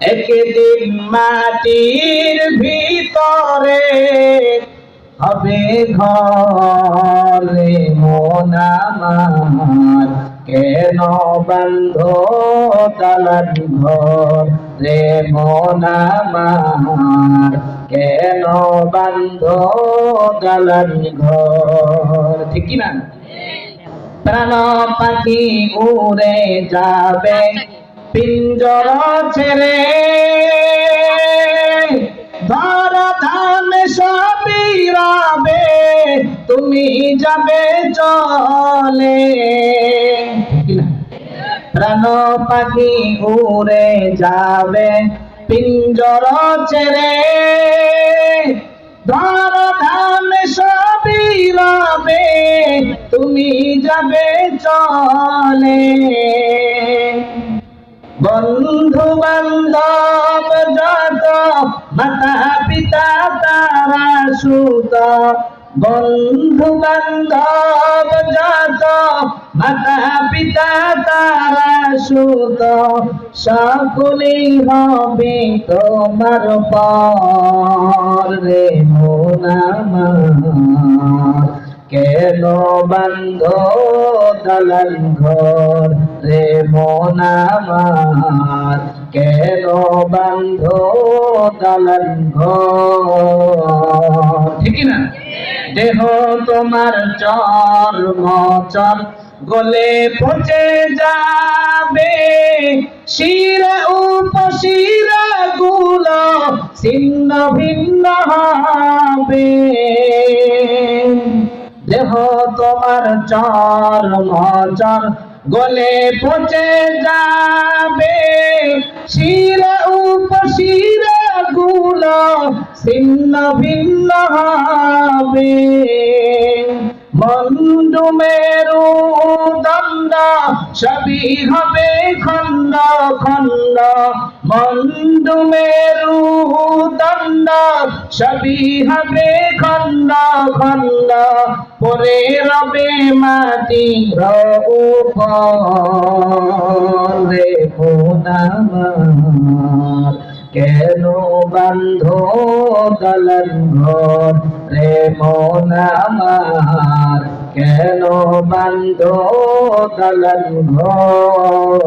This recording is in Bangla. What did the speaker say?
একদিন মাটির ভিতরে হবে ঘরে মন আমার, কেন বন্ধ দালান ঘর রে মন আমার, কেন বন্ধ দালান ঘর। ঠিক কি না? প্রাণ পাখি উড়ে যাবে পিঞ্জর ছেড়ে, ধর ধান সবই রবে তুমি যাবে চলে। প্রাণ পাখি উড়ে যাবে পিঞ্জর ছেড়ে, ধর ধান সবই রবে তুমি যাবে চলে। বন্ধু বান্ধব যত মাতা পিতা তারা সুত, বন্ধু বান্ধব যত মাতা পিতা তারা সুত, সকলেই হবে তোমার পর রে মন আমার, কেন বন্ধ দালান ঘর রে মন আমার, কেন বন্ধ দালান ঘর। ঠিক না? দেহ তোমার চর্ম চর গলে পচে যাবে, শিরা উপশিরা গুলো ছিন্ন ভিন্ন হবে। দেহ তোমার চর্ম চর গলে পচে যাবে, শিরা উপশিরা গুলো ছিন্ন ভিন্ন হবে। মন্ডু মেরু দণ্ড সবই হবে খণ্ড খণ্ড, মন্ডু মেরু দণ্ড সবই হবে খণ্ড খণ্ড, পরে রবে মাটির উপর রে মন আমার, কেন বন্ধ দালান ঘর রে মন আমার, কেন বন্ধ দালান ঘর।